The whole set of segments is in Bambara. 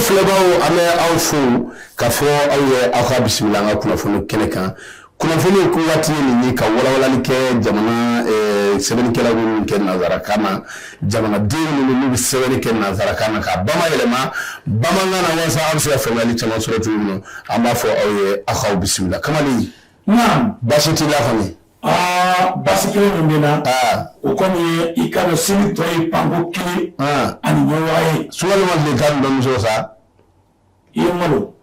filɛbaw an bɛ aw fo k'a fɔ aw ye aw ka bisimila an ka kunnafoni kɛnɛ kan kunnafoni ko waati nin ka walawalali kɛ jamana sɛbɛnnikɛla minnu kɛ nanzarakan na jamanaden minnu bɛ sɛbɛnni kɛ nanzarakan na ka bamayɛlɛma bamanankan na walasa aw bɛ se ka faamuyali caman sɔrɔ cogo min na an b'a fɔ aw ye aw k'aw bisimila Kamali baasi t'i la kɔni baasi kelen min bɛ na o kɔni ye i ka dɔn seli tɔ ye panko kelen ani ɲɛwaga ye sunkalo ma tile tan ni dɔɔni sɔrɔ sa i ye malo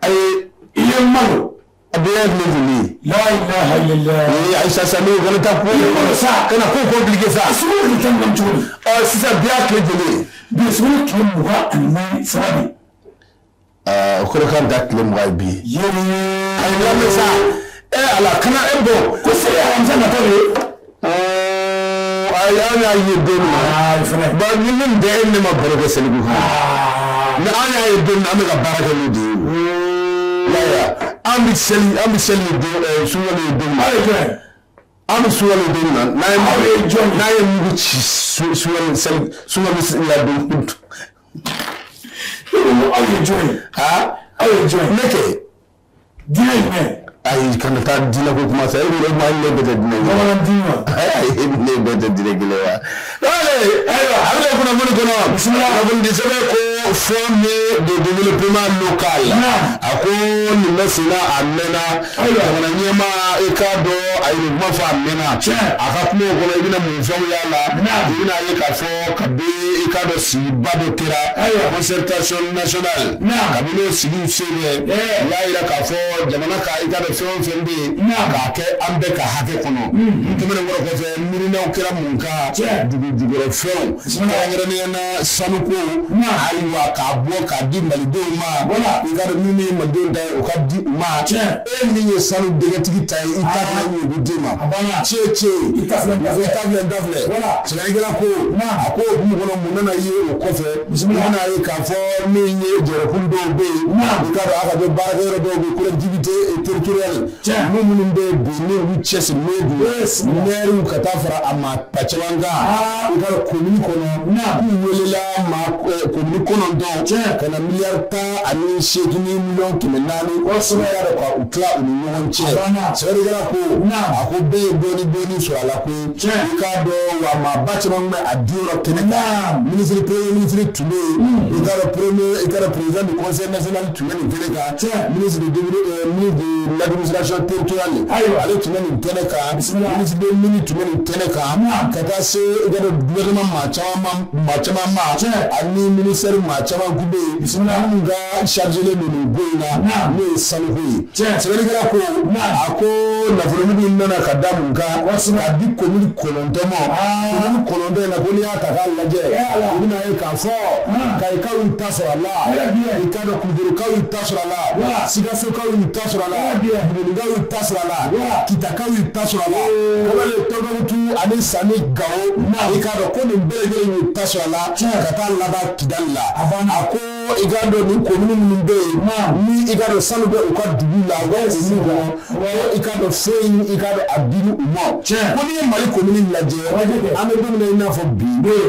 ayi i ye malo Abdullah ibn Juli la ilaha illallah ni Aisha Sami kana ta ko sa kana ko compliqué sa sunu tan nan joli sisan biya tile joli bi sunu tile mugan ani naani sababu o kɔrɔ kan da tile mugan bi yeli ayi lamɛ sa ala kana bon ko se aramisa natɔ de ayi an y'a ye don min na ni min bɛ e ne ma baro kɛ seliku kan ni an y'a ye don min an bɛ ka baara kɛ n'o de ye an bɛ seli don sunkalo ye don min na an bɛ sunkalo don min na n'a ye mugu ci sunkalo la don aw ye jɔn ye aw ye jɔn ye ne kɛ diinɛ jumɛn ayi kana taa diinɛ ko kuma sa e bɛ maa ne bɛ tɛ diinɛ kelen bamanan diinɛ wa ayi ne bɛ tɛ diinɛ kelen wa ayiwa a bɛ kunnafoni kɔnɔ kunnafoni di sɛbɛn ko fond de développement local a ko nin bɛ senna a mɛnna jamana ɲɛmaa i k'a dɔn a ye nin kuma fɔ a mɛnna a ka kuma o kɔnɔ i bɛna mun fɛnw y'a la i bɛna ye k'a fɔ kabini i k'a dɔn sigiba dɔ kɛra concertation nationale kabini o sigiw sen bɛ u y'a yira k'a fɔ jamana ka i k'a dɔn fɛn o fɛn bɛ yen k'a kɛ an bɛɛ ka hakɛ kɔnɔ tɛmɛnen kɔrɔ kɔfɛ miirinaw kɛra mun kan dugujugukɔrɔ fɛnw kɛrɛnkɛrɛnnenya na sanuko ayiwa k'a bɔ k'a di malidenw ma i ka dɔn min ye malidenw ta ye o ka di u ma e min ye sanu dɛgɛtigi ta ye i ta fana ɲɔgu di ma i ta filɛ sɛbɛnnikɛla ko a ko o hukumu kɔnɔ mun nana ye o kɔfɛ i bɛna ye k'a fɔ min ye jɔyɔrɔkulu dɔw bɛ yen i ka dɔn a ka dɔn baarakɛyɔrɔ dɔw bɛ yen collectivité territoriale minnu bɛ bi n'olu cɛsirilen don maire ka taa fara a maa ba caman kan i ka dɔn commune kɔnɔ k'u welela maa commune kɔnɔntɔn ka na miliyari 18 miliyɔn 400 walasa y'a dɔn ka u tila u ni ɲɔgɔn cɛ sɛbɛnnikɛla ko a ko bɛɛ ye dɔɔni sɔrɔ a la ko i k'a dɔn wa maa ba caman bɛ a di yɔrɔ kɛnɛ kan ministre premier ministre tun bɛ yen i ka dɔn président du conseil national tun bɛ nin kɛnɛ kan ministre de l'administration territoriale ale tun bɛ nin kɛnɛ kan ministre de mini tun bɛ nin kɛnɛ kan ka taa se i ka dɔn gouvernement maa caman ma ani ministère maa caman kun bɛ yen minnu ka chargelen don nin ko in na n'o ye sanuko ye sɛbɛnnikɛla ko a ko nafolotigi nana ka da mun kan k'a di commune 9 ma commune 9 in na ko n'i y'a ta k'a lajɛ i bɛna ye k'a fɔ Kayikaw y'u ta sɔrɔ a la i ka dɔn Kulukorokaw y'u ta sɔrɔ a la Sikasokaw y'u ta sɔrɔ a la Bugunikaw y'u ta sɔrɔ a la Kitakaw y'u ta sɔrɔ a la Kabale Tɔnbukutu ani Sani Gawo i ka dɔn ko nin bɛɛ lajɛlen y'u ta sɔrɔ a la ka taa laban Kidali la a ko i ka dɔn nin commune minnu bɛ yen ni i ka dɔn sanu bɛ u ka dugu la u bɛ olu kɔnɔ i ka dɔn fɛn i ka dɔn a dili u ma ko n'i ye Mali commune lajɛ an bɛ don min na i n'a fɔ bi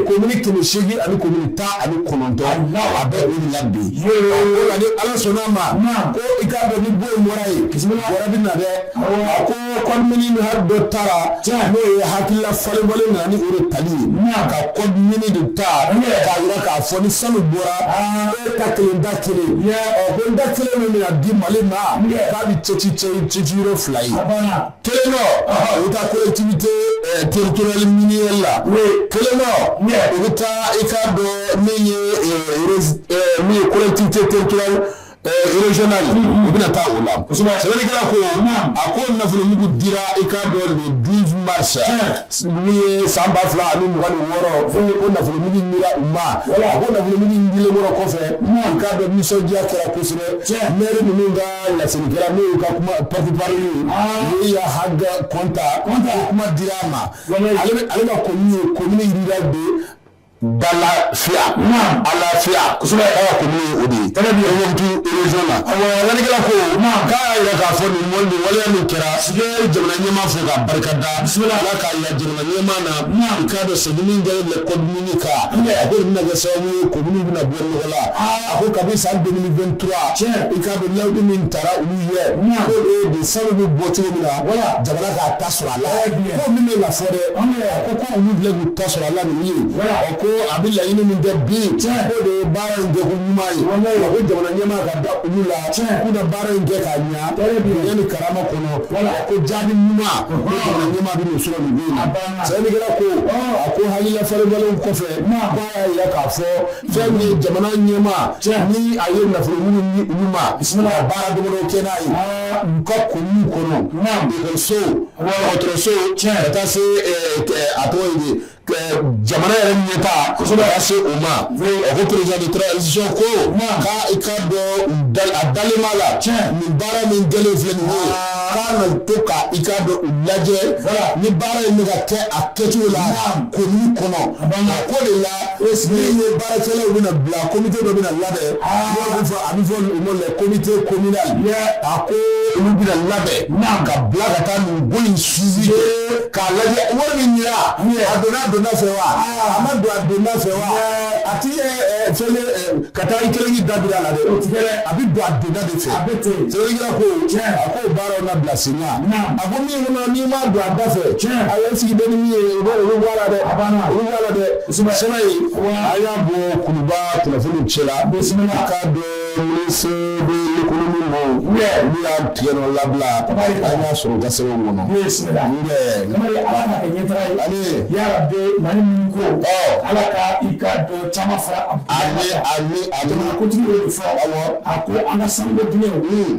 commune 800 ani commune 19 a bɛ o de la bi o la ni Ala sɔnna ma ko i ka dɔn ni bo in bɔra yen wɛrɛ bɛ na dɛ a ko kɔdimini min hali dɔ taara n'o ye hakilila falenbɔlen na ni o de tali ye ka kɔdimini de ta k'a yira k'a fɔ ni sanu bɔra ka kelen da kelen ko n da kelen min bɛna di Mali ma k'a bɛ cɛci yɔrɔ 2 ye kelen dɔ o bɛ taa collectivité territoriale minière la kelen dɔ o bɛ taa i k'a dɔn min ye collectivité territoriale régionale u bɛna taa o la sɛbɛnnikɛla ko a ko nafolomugu dira i k'a dɔn le 12 mars min ye san 2026 ko nafolomugu dira u ma a ko nafolomugu dilen kɔrɔ kɔfɛ i k'a dɔn nisɔndiya kɛra kosɛbɛ maire ninnu ka laselinkɛla n'o y'u ka kuma porte-parole ye y'a Haga Konta o kuma dira a ma ale ka commune yirira de Dalafiya alafiya kosɛbɛ aw ko min o de ye Tombouctou région na lamɛnnikɛla ko k'a yira k'a fɔ nin waleya min kɛra jamana ɲɛmaa fo ka barika da Ala k'a yira jamana ɲɛmaa na i k'a dɔn c'est min kɛra le code minique a ko bɛna kɛ sababu ye commune bɛna bɔ nɔgɔ la a ko kabi san 2023 i k'a dɔn lawudi min taara olu ɲɛ ko de sanu bɛ bɔ cogo min na jamana k'a ta sɔrɔ a la ko min bɛ la fɔ dɛ a ko ko olu filɛ k'u ta sɔrɔ a la nin ye ko a bɛ laɲini min kɛ bi ko de ye baara in kɛ ko ɲuman ye ko jamana ɲɛmaa ka da olu la k'u na baara in kɛ k'a ɲa yanni karama kɔnɔ ko jaabi ɲuman ko jamana ɲɛmaa bɛ n'o sɔrɔ nin don in na sɛnɛkɛla ko a ko hakilila falenbalenw kɔfɛ k'a y'a yira k'a fɔ fɛn min ye jamana ɲɛmaa ni a ye nafolo minnu di olu ma ka baara dɔgɔdɔgɔ kɛ n'a ye u ka commune kɔnɔ ekɔliso dɔgɔtɔrɔso ka taa se a tɔgɔ ye jamana yɛrɛ ɲɛta ka se o ma ko président de transition ko k'a ka dɔn a dalen b'a la nin baara min kɛlen filɛ nin ye k'a na to ka i ka dɔn u lajɛ ni baara in bɛ ka kɛ a kɛcogo la commune kɔnɔ a ko de la min ye baarakɛlaw bɛna bila comité dɔ bɛna labɛn a bɛ fɔ o ma le comité communal a ko olu bɛna labɛn ka bila ka taa nin bon in suivi k'a lajɛ wari min yera a donna fɛ wa a ma don a donna fɛ wa a ti fɛn ka taa i kelen k'i da bila a la dɛ a bɛ don a donna de fɛ sɛbɛnnikɛla ko a ko baaraw na bila sen kan a ko min kɔnɔ n'i ma don a da fɛ a ye sigi bɛ ni min ye olu bɔ a la dɛ olu bɔ a la dɛ sɛbɛn ye a y'a bɔ Kuluba kunnafoni cɛ la k'a dɔn ministre de l'économie mɔgɔw olu y'a tigɛ dɔ labila an y'a sɔrɔ ka sɛbɛn kɔnɔ Mali min ko Ala ka i ka dɔn caman fara jamana kuntigi y'o de fɔ a ko an ka sanu dinɛw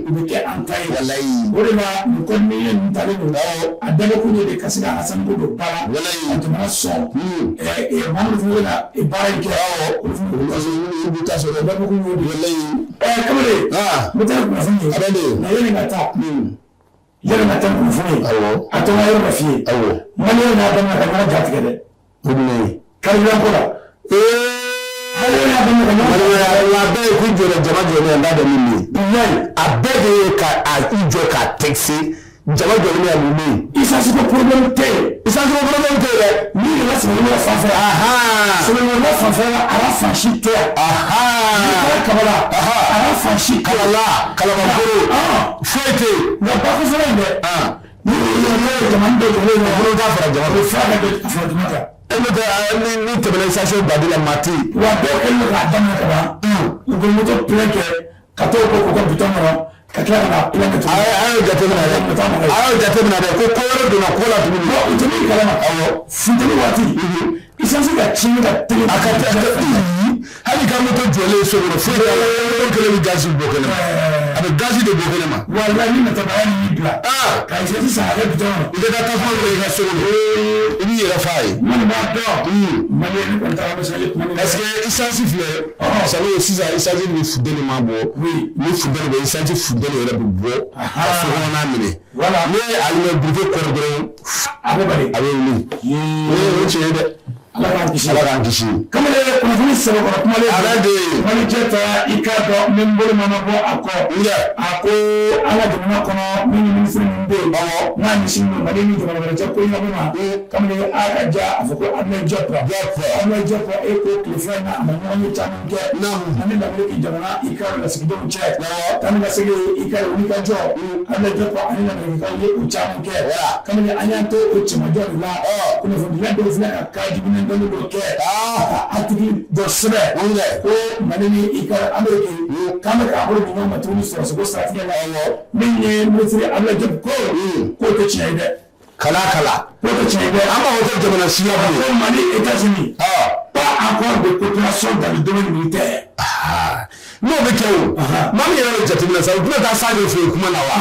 u bɛ kɛ an ta ye o de la nin kɔni min ye nin talen don a dabɔkun ye de ka se ka an ka sanu don ba la ka jamana sɔn maa minnu fana bɛna baara in kɛ olu fana bɛ taa sɔrɔ dabɔkun y'o de kamalen n bɛ taa kunnafoni ye na yanni ka taa yanni ka taa kunnafoni ye a tɔgɔ yɔrɔ dɔ f'i ye Maliyɛn n'a daminɛ ka ɲɔgɔn jatigɛ dɛ kariyan ko la a bɛɛ ye k'u jɔra jama jɔlen n'a dɛ min ye a bɛɛ de ye ka i jɔ k'a tɛgise jama jɔlen ya mun ye isasi ko problème tɛ dɛ min yɛrɛ sɛbɛnnikɛla fanfɛ sɛbɛnnikɛla fanfɛ a la fansi tɛ kabala a la fansi kalabakoro foyi tɛ nka bakufɛla in dɛ ni jamana dɔ jɔlen don bolo t'a fara jama o fara ka don fara jama kan ni tɛmɛna station badi la maa tɛ yen wa bɛɛ kɛlen don k'a daminɛ ka ban u bɛ moto pilɛ kɛ ka t'o ko ka bitɔn kɔnɔ ka tila ka na pilɛ kɛ tuguni a y'o jateminɛ dɛ ko wɛrɛ donna ko la tuguni o tɛ min kalama funteni waati isansi ka tiɲɛ ka teli a ka hali ka moto jɔlen so kɔnɔ foyi t'a la moto kelen bɛ gazi bɔ kɛnɛ ma a bɛ gazi de bɔ kɛnɛ ma walayi ni natabaya ni y'i bila ka isansi san a kɛ bitɔn kɔnɔ i ka taa tasuma dɔ i ka so kɔnɔ i b'i yɛrɛ f'a ye minnu b'a dɔn Maliyɛn ni kɔni taara misali kuma min parce que isansi filɛ salo sisan isansi ni funteni ma bɔ ni funteni bɛ isansi funteni yɛrɛ bɛ bɔ ka so kɔnɔna minɛ ni alimɛ buruke kɔrɔ dɔrɔn a bɛ wuli o tiɲɛ ye dɛ Ala k'an kisi kamalen kunnafoni sɛbɛkɔrɔ kumalen ala de ye Malijɛ ta i k'a dɔn min bolo ma bɔ a kɔ a ko an ka jamana kɔnɔ min ni minisiri min bɛ yen n'a ɲɛsin don Mali ni jamana wɛrɛ cɛ ko ɲɛnabɔ ma kamalen a ka ja a fɔ ko Abdoulaye Diop e ko tile fila in na a ma ɲɔgɔn ye caman kɛ ani lamɛn i jamana i ka lasigidenw cɛ tan ka segin i ka wuli ka jɔ Abdoulaye Diop ani lamɛn ka ye u caman kɛ kamalen an y'an to o cɛmanjɔ de la kunnafonidilan dɔw filɛ ka kajibinen dɔnni dɔ kɛ a tigi dɔ sɛbɛn ko Mali ni i ka Amérique k'an bɛ k'a bolo di ɲɔgɔn ma tuguni sɔrɔcogo siratigɛ la min ye minisiri Abdoulaye Diop k'o tɛ tiɲɛ ye dɛ kala k'o tɛ tiɲɛ ye dɛ an b'a fɔ ko jamana siya ko Mali États-Unis pas encore de coopération dans le domaine militaire n'o bɛ kɛ o maa min yɛrɛ bɛ jateminɛ sa u tɛna taa sa de fɛ kuma na wa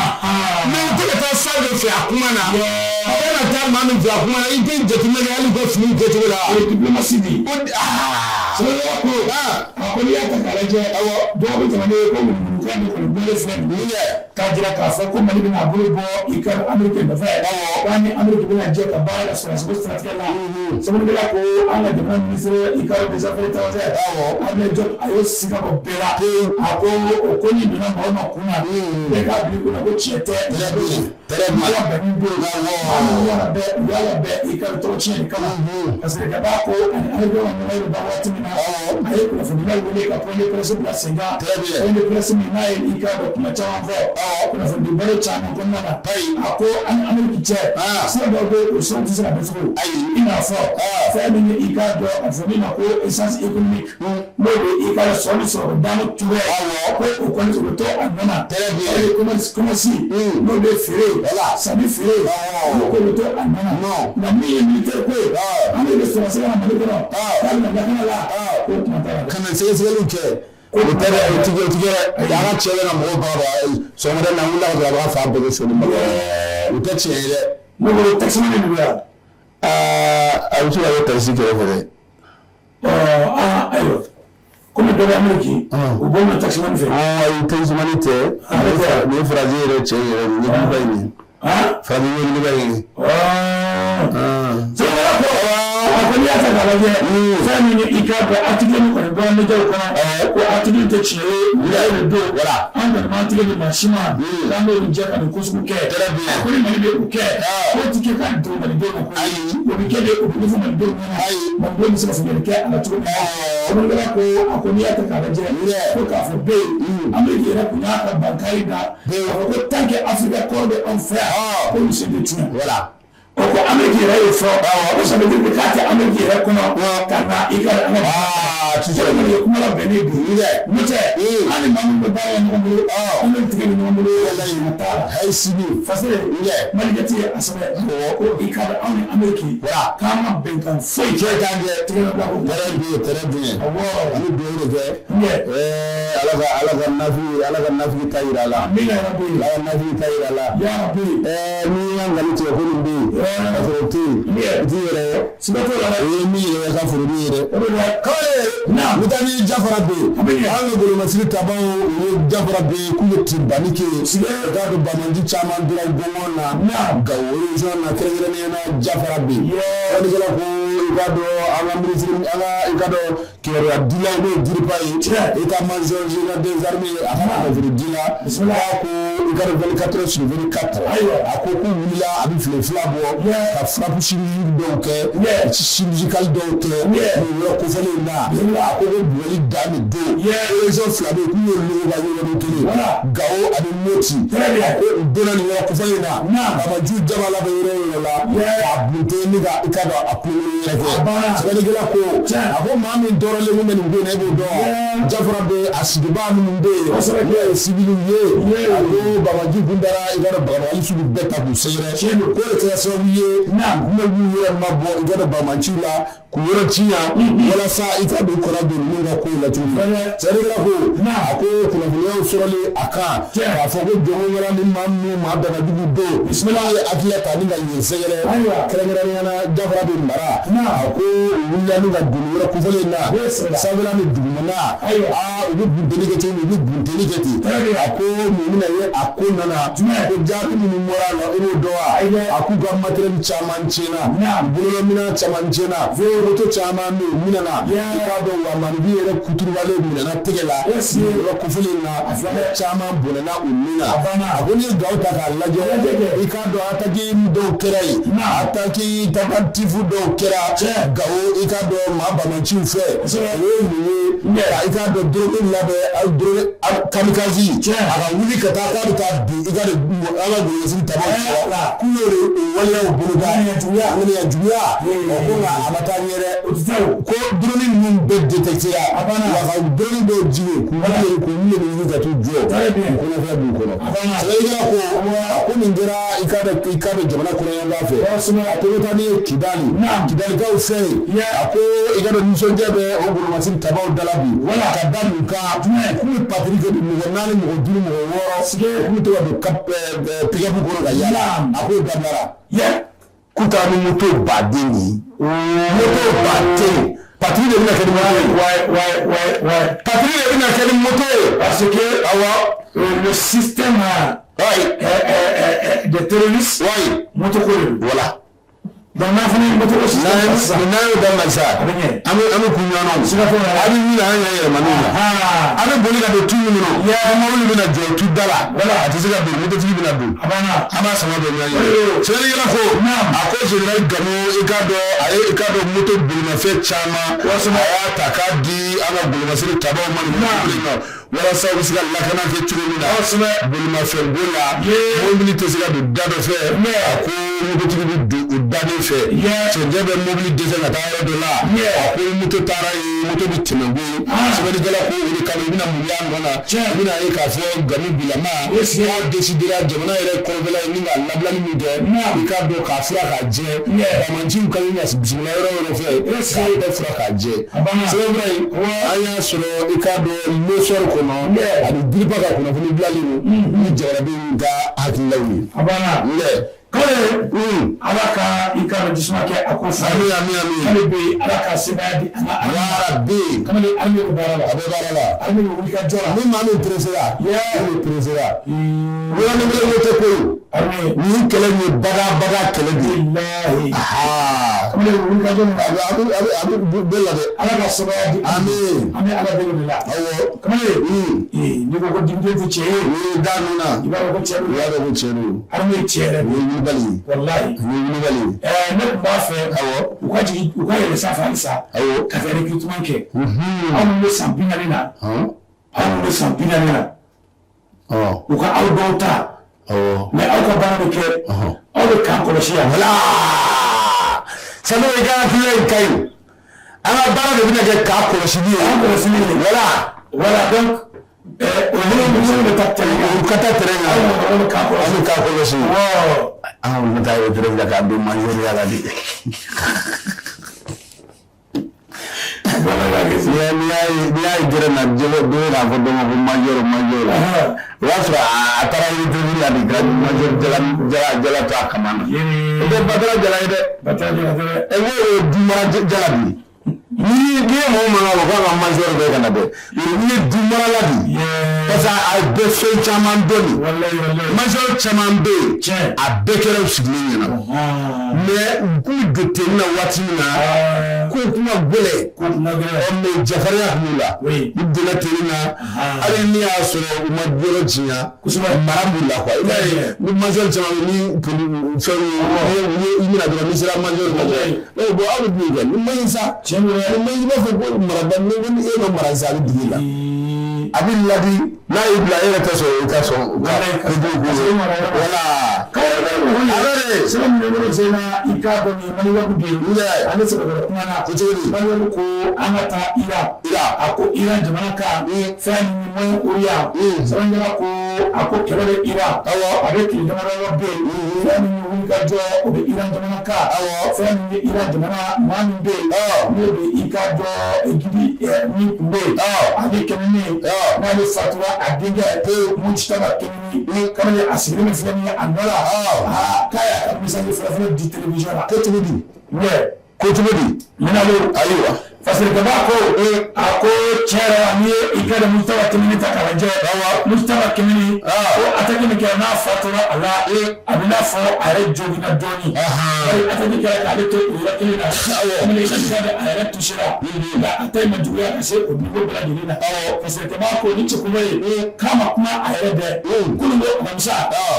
mais u tɛna taa sa de fɛ a kuma na a bɛna taa maa min fɛ a kuma na i tɛ jateminɛ kɛ hali u ka fini kɛcogo la o ye diplomasi de ye sɛbɛnnikɛla ko ko n'i y'a ta k'a lajɛ awɔ dɔw bɛ jamana ye ko wuluwulukan de kɔni bolo filɛ nin ye k'a jira k'a fɔ ko Mali bɛna a bolo bɔ i ka Amérique nɔfɛ k'a ni Amérique bɛna jɛ ka baara la sɔrɔsiko siratigɛ la sabu de la ko an ka jamana ministre i ka des affaires étrangères Ahmed Diop a y'o sigi ka bɔ bɛɛ la a ko o ko nin donna maaw ma kun na bɛɛ k'a bila i kunna ko tiɲɛ tɛ ala bɛnni don yala bɛɛ i ka tɔgɔ tiɲɛ de kama parce que ka b'a ko ani Amérique ka ɲɔgɔn ye ba waati min na a ye kunnafoniyaw wele ka point de presse bila sen kan point de presse min n'a ye i ka dɔn kuma caman fɔ kunnafoni balo caman kɔnɔna na a ko ani Amérique cɛ sira dɔw bɛ o siraw tɛ se ka bɛn cogo i n'a fɔ fɛn min ye i k'a dɔn a fɔ min ma ko essence économique n'o bɛ i ka sɔnni sɔrɔ daani tuba ko o kɔni o bɛ to a nana commerce n'o bɛ feere sanni feere o ko bɛ to a nana nka min ye militaire ko ye an bɛ sɔrɔ se ka na Mali kɔnɔ k'a bɛna lakana la k'o kuma t'a la. Kana sɛgɛsɛgɛliw kɛ o tɛ o tigɛ an ka cɛ bɛ na mɔgɔw baga sɔgɔmada na wula ka sɔrɔ a b'a fa bɛɛ bɛ sɔnni ma o tɛ tiɲɛ ye dɛ. ne bolo taxi de don yan. a bɛ se ka kɛ taxi kɛrɛfɛ dɛ. ayiwa komi dɔ bɛ Amérique o bɔ na taxi man fɛ. ayi taxi man tɛ ne ye faraji yɛrɛ cɛ yɛrɛ ne bɛ ba ɲini faraji ye ne bɛ ɲini. a ko n'i y'a ta k'a lajɛ fɛn min ye i k'a dɔn article min kɔni bɔra médiaw kɔnɔ ko article tɛ tiɲɛ ye wula de don an kɔni b'an tigɛ di maa si ma k'an b'olu jɛ ka nin ko sugu kɛ a ko ni Mali bɛ o kɛ k'o ti kɛ k'a don Malidenw ma ko o bɛ kɛ de o bɛ ɲɛfɔ Malidenw ɲɛna Malidenw bɛ se ka faamuyali kɛ a la cogo min na sɛbɛnnikɛla ko a ko n'i y'a ta k'a lajɛ ko k'a fɔ bɛ yen Amérique yɛrɛ kun y'a ka bankari da k'a fɔ ko tant que Afrique kɔrɔ bɛ anw fɛ yan ko nin se tɛ tiɲɛ o ko Amérique yɛrɛ y'o fɔ ko ça veut dire que k'a tɛ Amérique yɛrɛ kɔnɔ ka na i ka sɛbɛnnikɛla ye kuma labɛnnen don n'o tɛ hali maa min bɛ baara kɛ ɲɔgɔn bolo an bɛ tigɛ ni ɲɔgɔn bolo yɛlɛ t'a la hali sini parce que Malikɛti ye a sɛbɛn ko i ka dɔn anw ni Amérique k'an ma bɛnkan foyi kɛ k'an kɛ tigɛnɛbila ko très bien an bɛ dugawu de kɛ ala ka nafigi ta yira a la ala ka nafigi ta yira a la ni y'an nkalon tigɛ ko nin bɛ yen ka sɔrɔ o tɛ yen o t'i yɛrɛ ye siga t'o la dɛ o ye min yɛrɛ ka foro min ye dɛ k'ale taa ni Jafara bɛ yen an ka bolomasiri tabaw o ye Jafara bɛ yen k'u bɛ tibani kɛ k'a dɔn bamaji caman dira gɔngɔn na Gawo région na kɛrɛnkɛrɛnnenya na Jafara bɛ yen fɔlikɛla ko i k'a dɔn an ka minisiri an ka i k'a dɔn kibaruya dila n'o ye Diriba ye état-major général des armées a ka nafolo dila k'a ko i k'a dɔn 24 heures sur 24 a ko k'u wulila a bɛ file fila bɔ ka frappe chirurgique dɔw kɛ chirurgical dɔw kɛ o yɔrɔ kofɔlen na a ko bugɔli dan de don région fila bɛ yen k'u ye logo ka yɔrɔ kelen Gawo ani Moti a ko u donna nin yɔrɔ kofɔlen na Bamaju Jamala bɛ yɔrɔ la k'a bunte ni ka i ka dɔn a kunkolo yɛrɛ kɛ sɛbɛnnikɛla ko a ko maa min tɔɔrɔlen min bɛ nin don na e b'o dɔn Jafara bɛ a sigibaa minnu bɛ yen n'o ye civil ye a ko Bamaji kun taara i ka dɔn Bamali sugu bɛɛ ta k'u sɛgɛrɛ ko de kɛra sababu ye kuma b'u yɛrɛ ma bɔ i ka dɔn Bamaciw la k'u yɔrɔ ci yan walasa i ka don kɔrɔ don ninnu ka kow la cogo min sɛbɛnnikɛla ko a ko kunnafoniyaw sɔrɔli a kan k'a fɔ ko jɔnko wɛrɛ ni maa minnu maa dagajugu don bisimila ye hakili ta ni ka yen sɛgɛrɛ kɛrɛnkɛrɛnnenya na Jafara bɛ mara a ko u wulila ni ka doni wɛrɛ kofɔlen na sanfɛla ni dugumana u bɛ bunteni kɛ ten u bɛ bunteni kɛ ten a ko mun bɛna ye a ko nana ko jaabi minnu bɔra a la i b'o dɔn wa a k'u ka matériel caman tiɲɛna bololaminɛn caman tiɲɛna moto caman bɛ yen u minɛna i k'a dɔn wa manibi yɛrɛ kuturubalen minɛna tɛgɛ la yɔrɔ kofɔlen na caman bɔnɛna u nin na a ko n'i ye Gawo ta k'a lajɛ i k'a dɔn attaque dɔw kɛra yen attaque tentatives dɔw kɛra Gawo i k'a dɔn maa Bamaciw fɛ o ye mun ye i k'a dɔn drone labɛn drone kamikaze a ka wuli ka taa k'a bɛ taa bin i ka an ka golomasiri tabaw fɔ k'u y'o de waleyaw boloda ŋaniya juguya ko nka a ma taa ɲɛ dɛ ko drone ninnu bɛɛ détecté wa ka drone dɔw jigin k'u wuli ni wuli ka t'u jɔ k'u kɔnɔfɛn b'u kɔnɔ sɛbɛnnikɛla ko ko nin kɛra i k'a dɔn jamana kɔnɔyanfan fɛ a ko bɛ taa ni Kidalikaw fɛ yen a ko i ka dɔn nisɔndiya bɛ o golomasiri tabaw dala bi ka da mun kan k'u bɛ patrouille kɛ mɔgɔ 4 mɔgɔ 5 mɔgɔ 6 k'u bɛ to ka don pick-up kɔnɔ ka yaala a k'o dabila k'u taa ni moto baden ye moto baden patrouille de bɛna kɛ ni moto ye patrouille de bɛna kɛ ni moto ye parce que le système des terroristes moto ko de voilà donc n'a fana ye moto ko système n'a y'o daminɛ sa an bɛ kun ɲɔgɔn na siga t'o la a bɛ min na an y'a yɛlɛma n'o la a bɛ boli ka don tu minnu na mobili bɛna jɔ tu da la voilà a tɛ se ka don mototigi bɛna don a b'a sama dɔ ɲɔgɔn ye sɛbɛnnikɛla ko a ko général Gano i k'a dɔn moto bolimafɛn caman a y'a ta k'a di an ka bolimasiri tabaw ma nin mobili ma walasa u bɛ se ka lakana kɛ cogo min na bolimafɛn bo la mobili tɛ se ka don da dɔ fɛ a ko mototigi bɛ don o da de fɛ cɛncɛn bɛ mobili dɛsɛ ka taa yɔrɔ dɔ la a ko moto taara ye moto bɛ tɛmɛ bo ye sɛbɛnnikɛla ko o de kama i bɛna mun y'a nɔ na i bɛna ye k'a fɔ Gano bilama n'a décidera jamana yɛrɛ kɔrɔbɛla ye ni ka labilali min kɛ i k'a dɔn k'a fura k'a jɛ bamanciw ka ɲi ka bisimila yɔrɔ yɔrɔ fɛ k'a bɛ fura k'a jɛ sɛbɛnni an y'a sɔrɔ i k'a dɔn losɔri kɔnɔ ani diriba ka kunnafoni bilalen don ni jamanadenw ka hakililaw ye kale ala ka i ka jisuma kɛ a ko fa ami kale be ala ka sebaya di ala be kamale ami o baara la a bɛ baara la ami o wuli ka jɔ la ni maa min presera ni presera wala ni bɛ tɛ ko ami ni kɛlɛ ni baga kɛlɛ de wallahi kamale o wuli ka jɔ a bɛ bɛɛ la dɛ ala ka sebaya di ami ala bɛ de la awɔ kamale ni ko dimden tɛ cɛ ye ni da nun na i b'a dɔn ko cɛ don i b'a dɔn ko cɛ don ami cɛ yɛrɛ wallahi ne b'a fɛ u ka jigin u ka yɛlɛ sanfɛ halisa ka kɛ recrutement kɛ aw minnu bɛ san 40 na u ka aw dɔw ta mais aw ka baara bɛ kɛ aw bɛ k'an kɔlɔsi yan voilà sanu i ka hakilila in ka ɲi an ka baara de bɛna kɛ k'a kɔlɔsili ye voilà donc olu bɛ taa terrain u ka taa terrain kan an bɛ k'a kɔlɔsi an bɛ taa retraite la k'a don majɔriya la de n'i y'a ye gɛrɛ na jɛgɛ don k'a fɔ dɔ ma ko majɔr o y'a sɔrɔ a taara retraite la de ka majɔr jala to a kama na o tɛ Batara Jala ye dɛ e ko Dumara Jala de ni ye mɔgɔ mankan o k'a ka majɔr bɛɛ ka na dɛ ni ye Dumara la de parce que a bɛ fɛn caman dɔn de majɔr caman bɛ yen a bɛɛ kɛra u sigilen ɲɛna mais k'u don ten na waati min na ko kuma gɛlɛ mais jafarinya kun b'u la u donna ten na hali ni y'a sɔrɔ u ma yɔrɔ janya mara b'u la quoi i b'a ye ni majɔr caman bɛ ni fɛn i bɛna dɔrɔn n'i sera majɔr lajɛ bon aw bɛ bin kɛ ni ma ɲi sa ni ma ɲi i b'a fɔ ko marada ni e ma mara sa a bɛ digi la a bɛ ladi n'a y'i bila e yɛrɛ tɛ sɔn i ka sɔn wala sɛbɛn min bɛ se na i k'a dɔn nin maliyaku de ye ale sɛbɛkɔrɔ kuma na ko cogo di maliyaku ko an ka taa Ira a ko Ira jamana kan fɛn min man ɲi o ya sɛbɛnkɛla ko a ko kɛlɛ bɛ Ira a bɛ tile damadɔ bɛ yen fɛn min bɛ wuli ka jɔ o bɛ Ira jamana kan fɛn min bɛ Ira jamana maa min bɛ yen n'o bɛ i ka jɔ gidi min tun bɛ yen ale kɛmɛ min n'ale fatura a denkɛ Mujitaba Kɛmɛni kamalen a sigilen bɛ filɛ min ye a nɔ la k'a y'a ka misali fɔlɔfɔlɔ di télévision la ko cogo di ko cogo di minalo ayiwa fasirikaba ko a ko cɛ yɛrɛ n'i ye i ka Mujitaba Kɛmɛni ta k'a lajɛ Mujitaba Kɛmɛni ko attaque min kɛra n'a fatura a la a bɛ n'a fɔ a yɛrɛ jogina dɔɔni bari attaque kɛra k'ale to o yɔrɔ kelen na kamalen i ka se ka a yɛrɛ touché la nka a ta in ma juguya ka se o niveau bɛɛ lajɛlen na fasirikaba ko ni cɛkuma ye k'a ma kuma a yɛrɛ bɛɛ kunun ko alamisa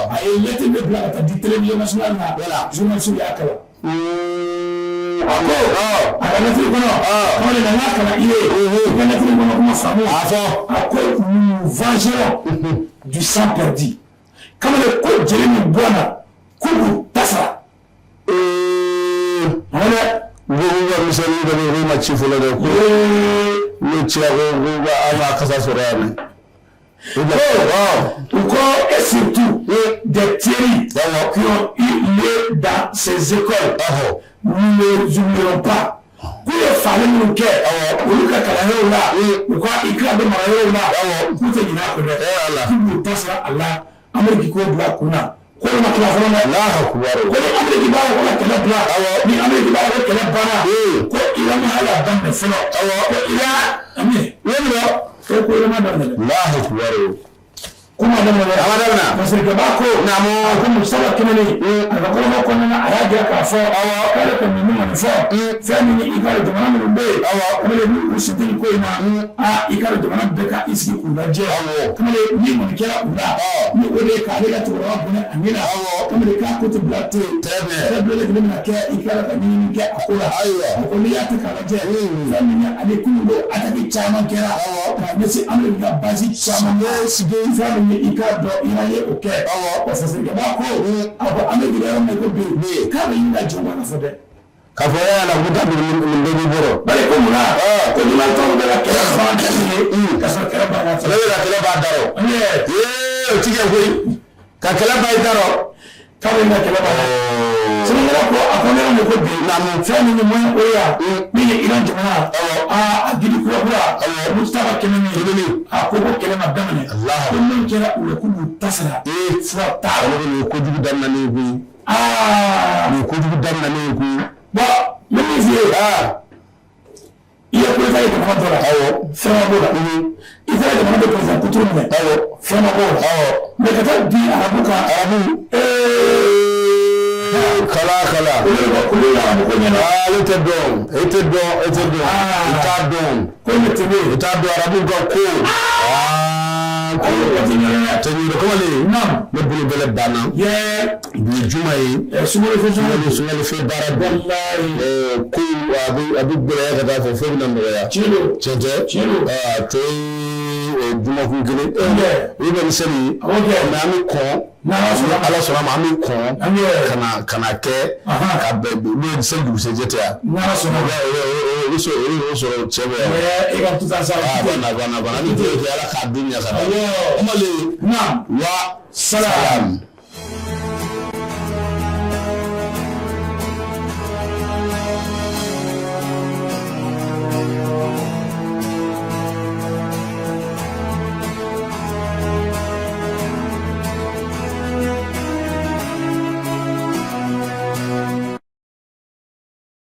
a ye lettre de bila ka taa di télévision nationale na journaliste y'a kalan a ko a ka lettre kɔnɔ kamalen na n'a kalan i ye i ka lettre kɔnɔ kuma faamu a ko nous vengerons du sang perdu kamalen ko jeli min bɔ na ko k'u tasara Bukan misalnya dari rumah cifula deh, lu cakap gua anak kasar sorang. Encore et surtout des Thierry qui ont eu lieu dans ces écoles. Nous ne oublierons pas. Pour les familles nous quai, nous ka kalahé là, nous quoi éclat de marayé là, nous te dina que tout nous passe là Allah, Amérique ko bla kuna. Ko ma kila fana la akbar. Ko Amérique ba ko kala bla, ni Amérique ba ko kala bana. Ko ila ma hala ban da folo ko ila ami wani ko ma da Allahu akbar kuma da mana amadana masir gaba ko na mo ko musaba kinani aka ko ko na ayaga ka fo kala ko min man fo fani ni ikara jamana mun be kuma le ni usidin ko ina ikara jamana be ka isi ku da je kuma le ni mun kira unda ni ode ka le to rabbuna amina kuma le ka ko to blatte tabe le ni na ke ikara ka ni ke akura ko ni ya ta ka je fani ni ale kungo ataki chama kera ka ni si amri ga bazi chama si ge fani ni ikado iraye oke osese ke ba ko abo amegire o me ko be ka be yinda joma na fode ka fo ya la buta min de boro bale ko muna ko ni ma to be la kera ba ta ni ka so kera ba na le la kala ba daro o tike ko ka kala ba daro ka be na kera ba sini ngara ko akone mo ko be na mo fani ni mo o ya ni iran joma agidi ko bra mustafa kenani ko kelema damane Allah ko min kera o ko tasara fura ta ni ko jugu danna ni ko ni ko jugu danna ni ko ba min fi iya ko fay ko fadora fema bola ita da mo ko sa kuturu me fema bola me ka ta di arabuka kala ko ya ko nyana ite don ita don ko ne tebe ita do arabu ga ko ko tani do ko le nam me bulu bele bana ye bi jumaye sumole ko sumole fe bara wallahi ko abu bele ga da fo na mo ya chilo chete to juma ku gele ibe ni seri na mi ko na ala sura ma mi ko kana ke ka be ni se du se jete ya na so so chebe e ga tuta sa bana ni te ala ka dunya sana male wa salam